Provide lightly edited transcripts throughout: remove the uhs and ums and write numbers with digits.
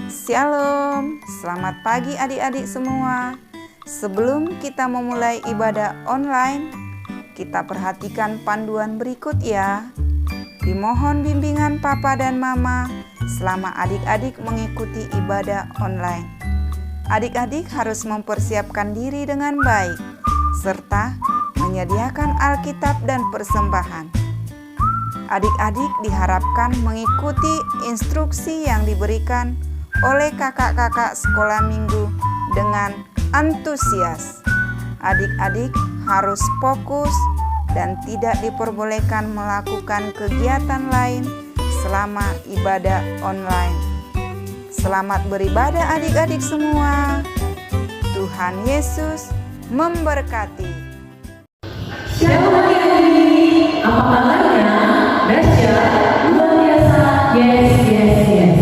Shalom, selamat pagi adik-adik semua. Sebelum kita memulai ibadah online, kita perhatikan panduan berikut ya. Dimohon bimbingan Papa dan Mama selama adik-adik mengikuti ibadah online. Adik-adik harus mempersiapkan diri dengan baik, serta menyediakan Alkitab dan persembahan. Adik-adik diharapkan mengikuti instruksi yang diberikan oleh kakak-kakak sekolah minggu dengan antusias. Adik-adik harus fokus dan tidak diperbolehkan melakukan kegiatan lain selama ibadah online. Selamat beribadah adik-adik semua. Tuhan Yesus memberkati. Shalom adik-adik, apa kabarnya? Dahsyat, luar biasa, yes.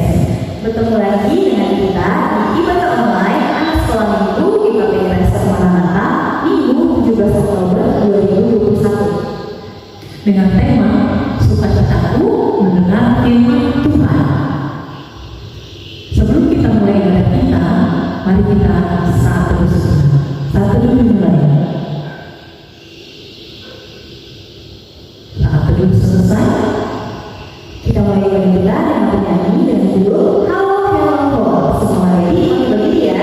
Bertemu lagi dengan kita di ibadah online anak sekolah minggu di KPI Semarang Minggu 17 Oktober 2021 dengan tema Sukacitaku mendengar firman Tuhan. Sebelum kita mulai ibadah kita, mari kita saat teduh dimulai. Saat teduh selesai, kita mulai ibadah kita dengan penyanyi dengan judul Halo. Semua ready? Berdiri ya.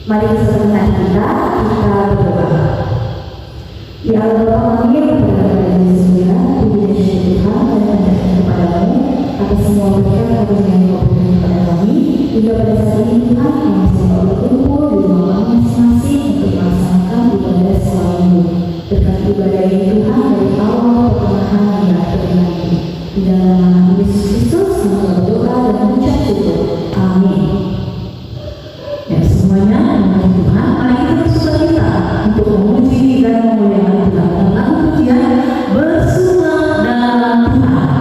Mari bersama kita berdoa. Ya Allah, kami berdoa kepada Yesus, puji dan syukur Tuhan dan mendapat kepadamu atas semua berkat karunia yang Kau berikan kepada kami hingga pada saat ini Tuhan kami semua berkumpul di rumah masing-masing untuk melaksanakan ibadah sekolah minggu. Berkat ibadah ini Tuhan dari awal pertengahan hingga akhir nanti. Di dalam nama Yesus Kristus kami berdoa dan mengucap syukur. Amin. Ya semuanya, dengan Tuhan, mari kita bersukacita untuk memuji dan memuliakan Tuhan dengan pujian bersuka dalam Tuhan.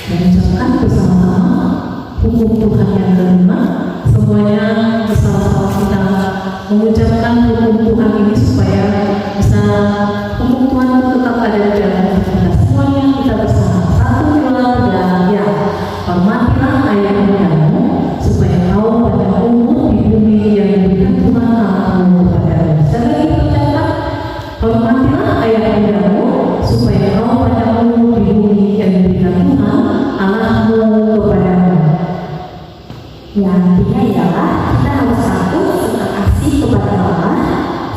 mengucapkan bersama-sama hukum Tuhan yang kelima. Semuanya bersama-sama kita mengucapkan hukum Tuhan ini supaya bisa hukum Tuhan itu tetap ada di dalam kita. Semuanya kita bersama. 1, 2, 3, ya. Hormatilah ayah bundamu supaya kau panjang umur di bumi yang diberikan Tuhan Allahmu kepadamu. Sekali lagi ucapkan, hormatilah ayah bundamu supaya kau panjang umur di bumi yang diberikan Tuhan Allahmu kepadamu. Yang artinya ialah kita harus satu serta kasih kepada Allah.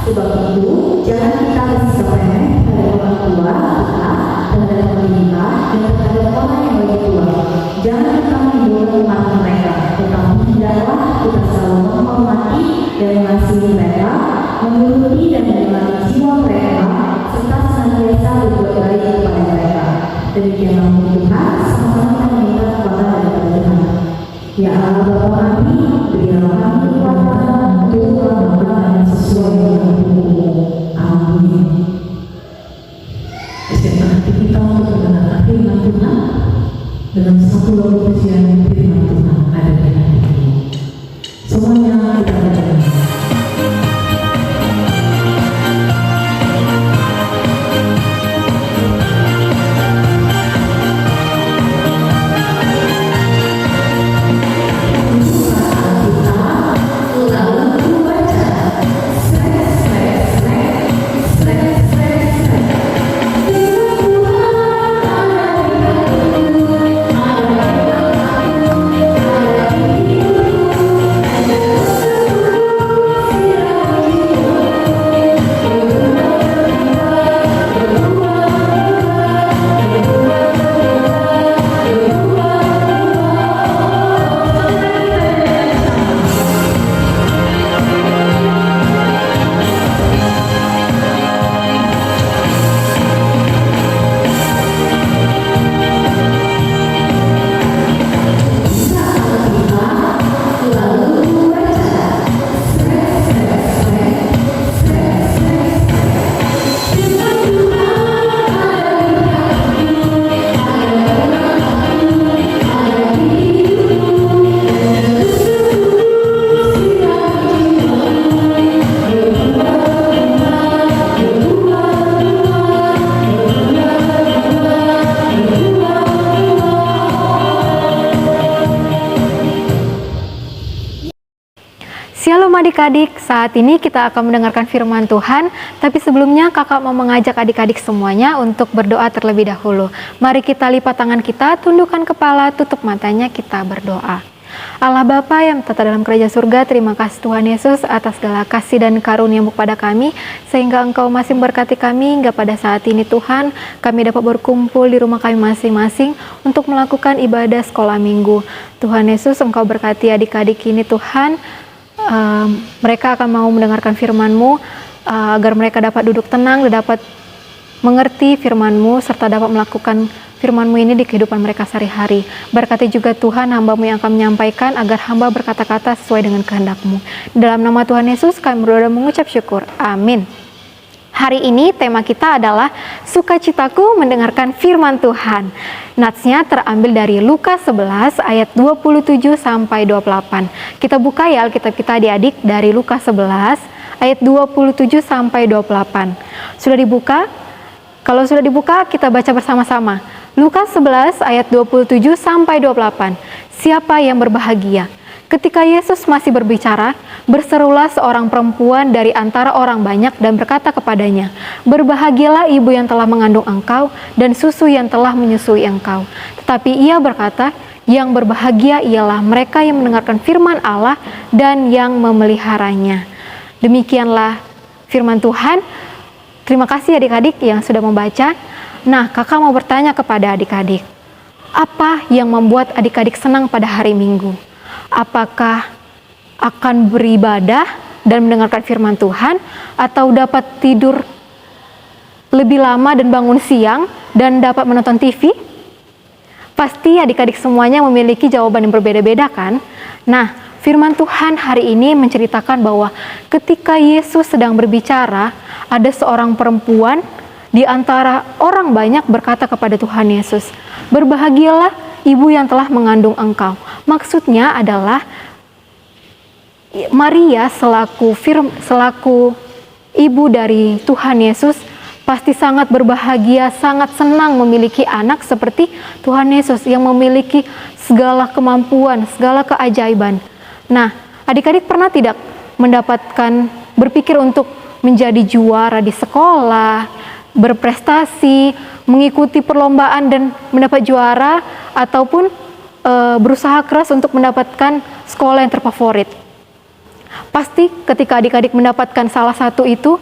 Sebab itu jangan kita bersikap remeh pada orang tua kita dan terhadap pemerintah dan terhadap orang yang lebih tua. Jangan kita menimbulkan umat mereka, tetapi hendaklah kita selalu menghormati dan mengasihi mereka, menuruti dan menyemangati jiwa mereka, serta senantiasa berbuat baik kepada mereka. Demikianlah hukum Tuhan, sama-sama kita meminta kepada daripada Tuhan. Ya Allah Bapa kami, berilah kami kekuatan untuk melakukan sesuai dengan hukum-Mu. Amin. SMA hati kita untuk mendengarkan firman Tuhan dengan satu lagu pujian firman Tuhan ada di hati kita. Semuanya kita berdiri. Shalom adik-adik, saat ini kita akan mendengarkan firman Tuhan, tapi sebelumnya kakak mau mengajak adik-adik semuanya untuk berdoa terlebih dahulu. Mari kita lipat tangan kita, tundukkan kepala, tutup matanya, kita berdoa. Allah Bapa yang bertata dalam kerajaan surga, terima kasih Tuhan Yesus atas segala kasih dan karunia-Mu kepada kami, sehingga Engkau masih memberkati kami hingga pada saat ini Tuhan, kami dapat berkumpul di rumah kami masing-masing untuk melakukan ibadah sekolah minggu. Tuhan Yesus, Engkau berkati adik-adik ini Tuhan, mereka akan mau mendengarkan firman-Mu, agar mereka dapat duduk tenang dan dapat mengerti firman-Mu serta dapat melakukan firman-Mu ini di kehidupan mereka sehari-hari. Berkati juga Tuhan hamba-Mu yang akan menyampaikan agar hamba berkata-kata sesuai dengan kehendak-Mu. Dalam nama Tuhan Yesus kami berdoa dan mengucap syukur. Amin. Hari ini tema kita adalah sukacitaku mendengarkan firman Tuhan. Natsnya terambil dari Lukas 11 ayat 27 sampai 28. Kita buka ya Alkitab kita adik-adik dari Lukas 11 ayat 27 sampai 28. Sudah dibuka? Kalau sudah dibuka kita baca bersama-sama. Lukas 11 ayat 27 sampai 28. Siapa yang berbahagia? Ketika Yesus masih berbicara, berserulah seorang perempuan dari antara orang banyak dan berkata kepadanya, "Berbahagialah ibu yang telah mengandung engkau dan susu yang telah menyusui engkau." Tetapi ia berkata, "Yang berbahagia ialah mereka yang mendengarkan firman Allah dan yang memeliharanya." Demikianlah firman Tuhan. Terima kasih adik-adik yang sudah membaca. Nah, kakak mau bertanya kepada adik-adik, apa yang membuat adik-adik senang pada hari Minggu? Apakah akan beribadah dan mendengarkan firman Tuhan, atau dapat tidur lebih lama dan bangun siang dan dapat menonton TV? Pasti adik-adik semuanya memiliki jawaban yang berbeda-beda kan? Nah, firman Tuhan hari ini menceritakan bahwa ketika Yesus sedang berbicara, ada seorang perempuan di antara orang banyak berkata kepada Tuhan Yesus, "Berbahagialah ibu yang telah mengandung engkau. Maksudnya adalah Maria selaku ibu dari Tuhan Yesus pasti sangat berbahagia, sangat senang memiliki anak seperti Tuhan Yesus yang memiliki segala kemampuan, segala keajaiban. Nah, adik-adik pernah tidak berpikir untuk menjadi juara di sekolah, berprestasi, mengikuti perlombaan dan mendapat juara, ataupun berusaha keras untuk mendapatkan sekolah yang terfavorit? Pasti ketika adik-adik mendapatkan salah satu itu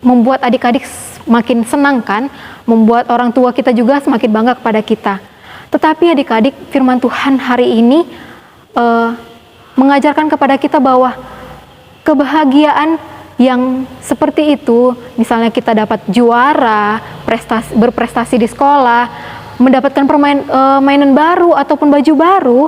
membuat adik-adik semakin senang kan, membuat orang tua kita juga semakin bangga kepada kita. Tetapi adik-adik, firman Tuhan hari ini mengajarkan kepada kita bahwa kebahagiaan yang seperti itu, misalnya kita dapat juara, berprestasi di sekolah, mendapatkan mainan baru ataupun baju baru,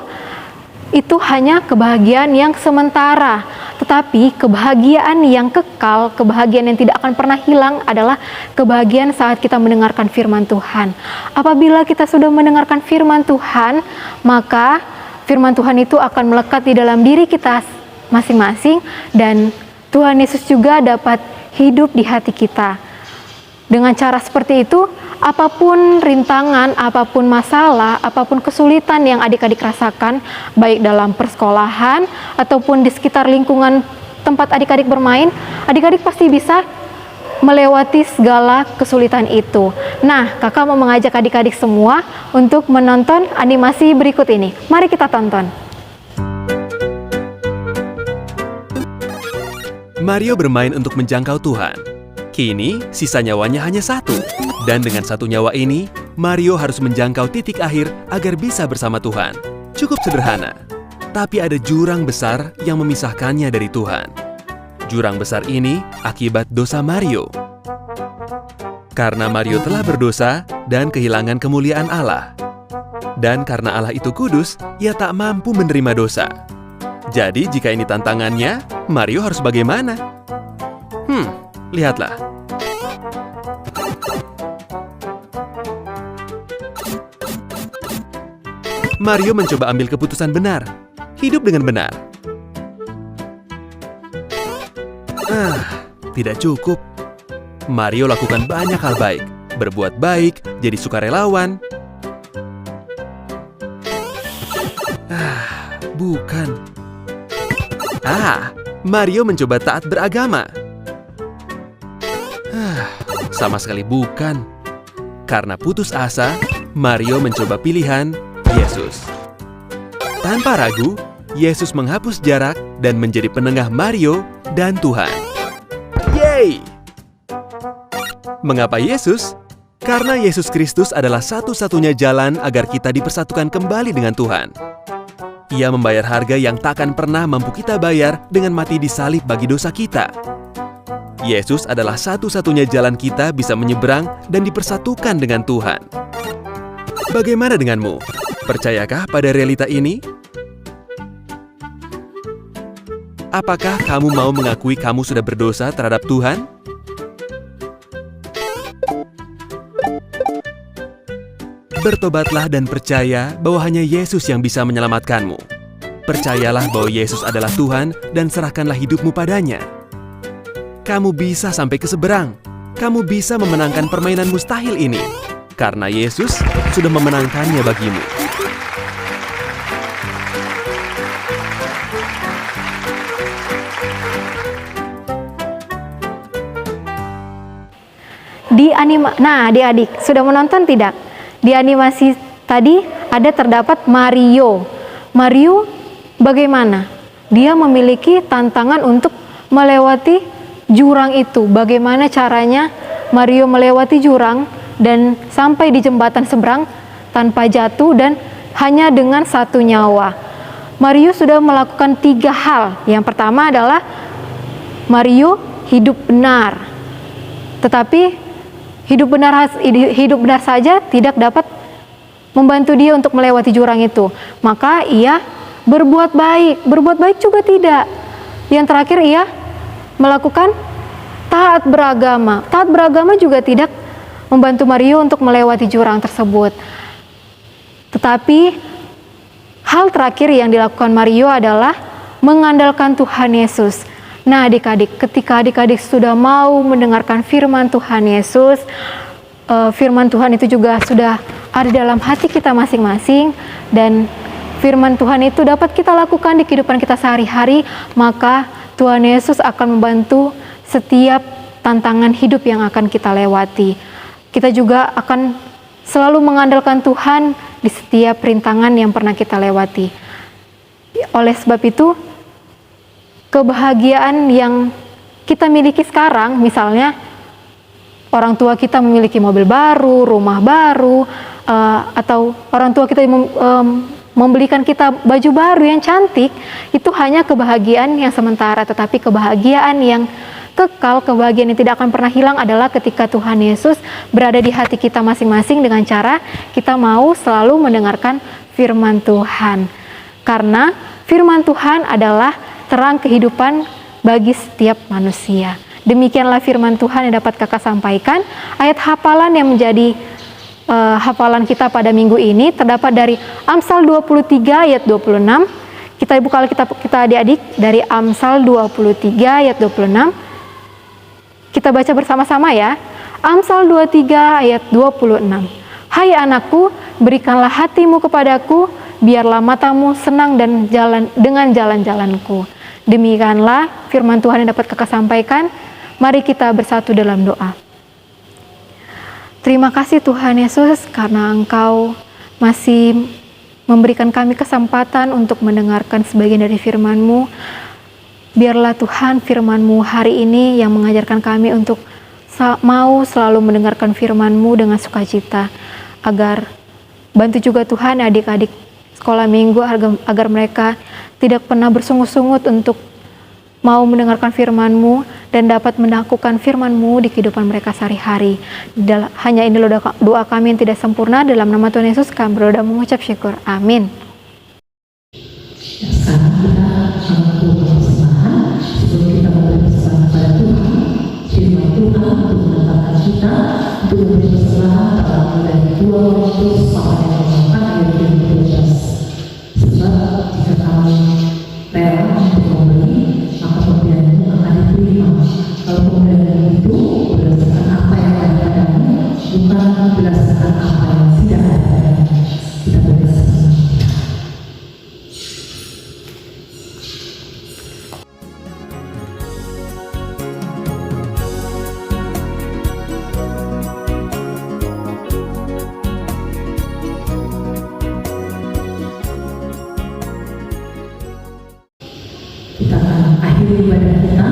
itu hanya kebahagiaan yang sementara. Tetapi kebahagiaan yang kekal, kebahagiaan yang tidak akan pernah hilang adalah kebahagiaan saat kita mendengarkan firman Tuhan. Apabila kita sudah mendengarkan firman Tuhan, maka firman Tuhan itu akan melekat di dalam diri kita masing-masing, dan Tuhan Yesus juga dapat hidup di hati kita. Dengan cara seperti itu, apapun rintangan, apapun masalah, apapun kesulitan yang adik-adik rasakan, baik dalam persekolahan ataupun di sekitar lingkungan tempat adik-adik bermain, adik-adik pasti bisa melewati segala kesulitan itu. Nah, kakak mau mengajak adik-adik semua untuk menonton animasi berikut ini. Mari kita tonton. Mario bermain untuk menjangkau Tuhan. Kini, sisa nyawanya hanya satu. Dan dengan satu nyawa ini, Mario harus menjangkau titik akhir agar bisa bersama Tuhan. Cukup sederhana. Tapi ada jurang besar yang memisahkannya dari Tuhan. Jurang besar ini akibat dosa Mario. Karena Mario telah berdosa dan kehilangan kemuliaan Allah. Dan karena Allah itu kudus, ia tak mampu menerima dosa. Jadi jika ini tantangannya, Mario harus bagaimana? Lihatlah. Mario mencoba ambil keputusan benar, hidup dengan benar. Tidak cukup. Mario lakukan banyak hal baik, berbuat baik, jadi sukarelawan. Bukan. Mario mencoba taat beragama. Sama sekali bukan. Karena putus asa, Mario mencoba pilihan Yesus. Tanpa ragu, Yesus menghapus jarak dan menjadi penengah Mario dan Tuhan. Yeay! Mengapa Yesus? Karena Yesus Kristus adalah satu-satunya jalan agar kita dipersatukan kembali dengan Tuhan. Ia membayar harga yang takkan pernah mampu kita bayar dengan mati di salib bagi dosa kita. Yesus adalah satu-satunya jalan kita bisa menyeberang dan dipersatukan dengan Tuhan. Bagaimana denganmu? Percayakah pada realita ini? Apakah kamu mau mengakui kamu sudah berdosa terhadap Tuhan? Bertobatlah dan percaya bahwa hanya Yesus yang bisa menyelamatkanmu. Percayalah bahwa Yesus adalah Tuhan dan serahkanlah hidupmu padanya. Kamu bisa sampai ke seberang. Kamu bisa memenangkan permainan mustahil ini. Karena Yesus sudah memenangkannya bagimu. Nah, adik-adik, sudah menonton tidak? Di animasi tadi terdapat Mario. Mario bagaimana? Dia memiliki tantangan untuk melewati jurang itu. Bagaimana caranya Mario melewati jurang dan sampai di jembatan seberang tanpa jatuh dan hanya dengan satu nyawa. Mario sudah melakukan 3 hal. Yang pertama adalah Mario hidup benar. Tetapi hidup benar saja tidak dapat membantu dia untuk melewati jurang itu. Maka ia berbuat baik. Berbuat baik juga tidak. Yang terakhir ia melakukan taat beragama. Taat beragama juga tidak membantu Mario untuk melewati jurang tersebut. Tetapi hal terakhir yang dilakukan Mario adalah mengandalkan Tuhan Yesus. Nah adik-adik, ketika adik-adik sudah mau mendengarkan firman Tuhan Yesus, firman Tuhan itu juga sudah ada dalam hati kita masing-masing, dan firman Tuhan itu dapat kita lakukan di kehidupan kita sehari-hari, maka Tuhan Yesus akan membantu setiap tantangan hidup yang akan kita lewati. Kita juga akan selalu mengandalkan Tuhan di setiap rintangan yang pernah kita lewati. Oleh sebab itu, kebahagiaan yang kita miliki sekarang, misalnya orang tua kita memiliki mobil baru, rumah baru, atau orang tua kita membelikan kita baju baru yang cantik, itu hanya kebahagiaan yang sementara, tetapi kebahagiaan yang kekal, kebahagiaan yang tidak akan pernah hilang adalah ketika Tuhan Yesus berada di hati kita masing-masing dengan cara kita mau selalu mendengarkan firman Tuhan. Karena firman Tuhan adalah terang kehidupan bagi setiap manusia. Demikianlah firman Tuhan yang dapat kakak sampaikan. Ayat hafalan yang menjadi hafalan kita pada minggu ini terdapat dari Amsal 23 ayat 26. Kita buka Alkitab kita adik-adik dari Amsal 23 ayat 26. Kita baca bersama-sama ya. Amsal 23 ayat 26. Hai anakku, berikanlah hatimu kepadaku, biarlah matamu senang dan dengan jalan-jalanku. Demikianlah firman Tuhan yang dapat kakak sampaikan. Mari kita bersatu dalam doa. Terima kasih Tuhan Yesus karena Engkau masih memberikan kami kesempatan untuk mendengarkan sebagian dari firman-Mu. Biarlah Tuhan firman-Mu hari ini yang mengajarkan kami untuk mau selalu mendengarkan firman-Mu dengan sukacita. Agar bantu juga Tuhan adik-adik sekolah minggu agar mereka tidak pernah bersungut-sungut untuk mau mendengarkan firman-Mu dan dapat melakukan firman-Mu di kehidupan mereka sehari-hari. Hanya ini doa kami yang tidak sempurna, dalam nama Tuhan Yesus kami berdoa mengucap syukur. Amin. Sekarang kita akan persembahan. Sebelum kita memberi persembahan kepada Tuhan, firman Tuhan untuk menetapkan kita untuk memberi persembahan dalam dari 2 Korintus pasal yang ke-4 ayat 12. Sebab jika kamu rela untuk memberi, maka pemberianmu akan diterima. Kalau pemberian itu berdasarkan apa yang ada padamu, bukan berdasarkan apa yang tidak ada padamu. Kita bersama. Kita akan akhiri ibadah kita.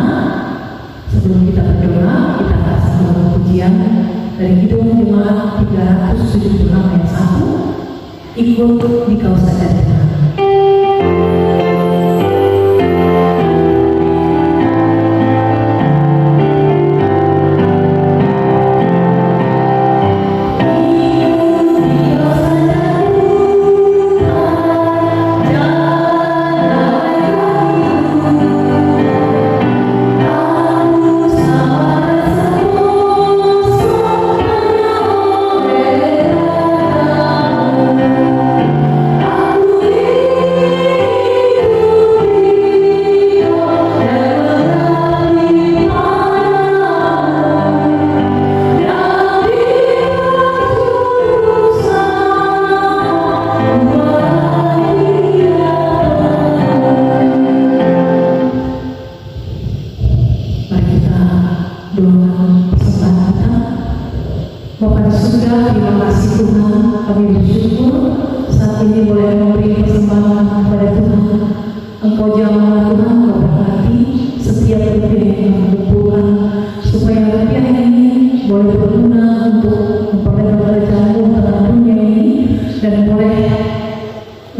Sebelum kita berdoa, kita akan sambung pujian dari Kidung Jemaat 376 ayat 1. Ikut di kau sadarkan. Bapa di surga, terima kasih Tuhan, kami bersyukur saat ini boleh memberi persembahan kepada Tuhan. Engkau jamah Tuhan, Engkau berkati setiap rupiah yang mengumpulkan, supaya rupiah ini boleh berguna untuk memperdalam kerajaan-Mu dalam dunia ini, dan boleh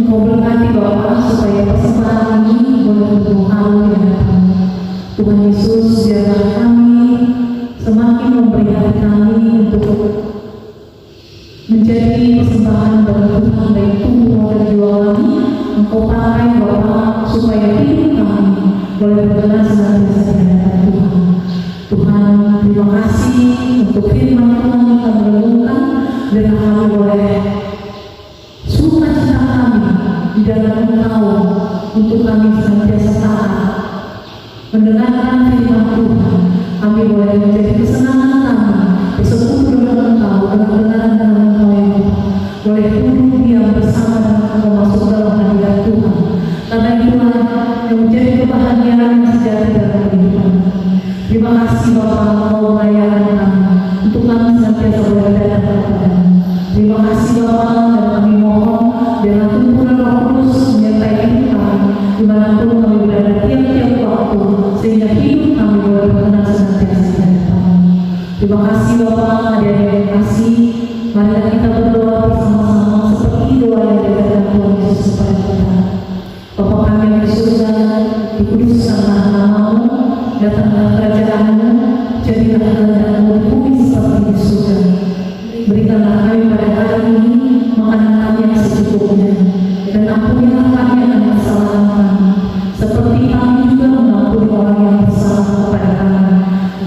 Engkau berkati Bapa supaya persembahan ini boleh berpengaruh di hadapan-Mu. Tuhan Yesus, biarlah kami semakin memberi hati kami untuk menjadi persembahan bagi Tuhan, baik tumbuh dan jual kami. Engkau pakai Bapa supaya hidup kami boleh berjalan senantiasa di hadapan Tuhan. Tuhan, terima kasih untuk firman Tuhan yang kami renungkan, dan kami boleh sukacita kami di dalam Engkau untuk kami senantiasa taat mendengarkan firman Tuhan. Kami boleh menjadi kesenangan kami bersekutu dengan Engkau, dengan kebenaran dalam Engkau yang boleh duduk diam bersama dengan Engkau masuk dalam hadirat Tuhan. Karena itulah yang menjadi kebahagiaan yang sejati dalam kehidupan. Terima kasih Bapa, Engkau melayani kami untuk kami senantiasa boleh datang kepada-Mu. Terima kasih Bapa, dan kami mohon dengan tuntunan Roh Kudus menyertai hidup kami dimanapun kami berada tiap-tiap waktu, sehingga hidup kami boleh berkenan senantiasa di hadapan-Mu. Terima kasih Bapa, adik-adik yang kasih. Mari kita berdoa bersama-sama seperti doa yang diberikan Tuhan Yesus kepada kita. Bapa kami yang di surga, dikuduskanlah nama-Mu, datanglah kerajaan-Mu, jadilah kehendak-Mu di bumi seperti di surga. Berikanlah kami pada hari ini makanan kami yang secukupnya, dan ampunilah kami akan kesalahan kami, seperti kami juga mengampuni orang yang bersalah kepada kami.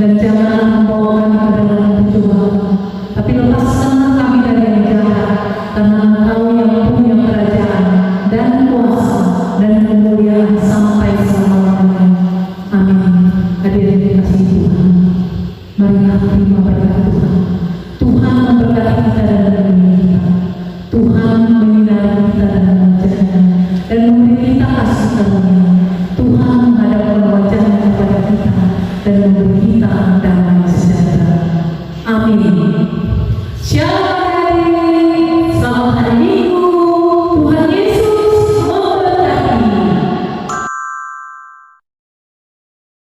Dan janganlah membawa kami ke dalam pencobaan, tapi lepaskanlah kami dari yang jahat, karena Engkau yang punya kerajaan dan kuasa dan kemuliaan sampai selama-lamanya. Amin. Hadirin dikasihi Tuhan, marilah terima berkat Tuhan. Tuhan memberkati kita dan melindungi kita. Tuhan menyinari kita dengan wajah-Nya dan memberi kita kasih karunia. Tuhan menghadapkan wajah-Nya kepada kita dan memberi kita damai sejahtera. Amin.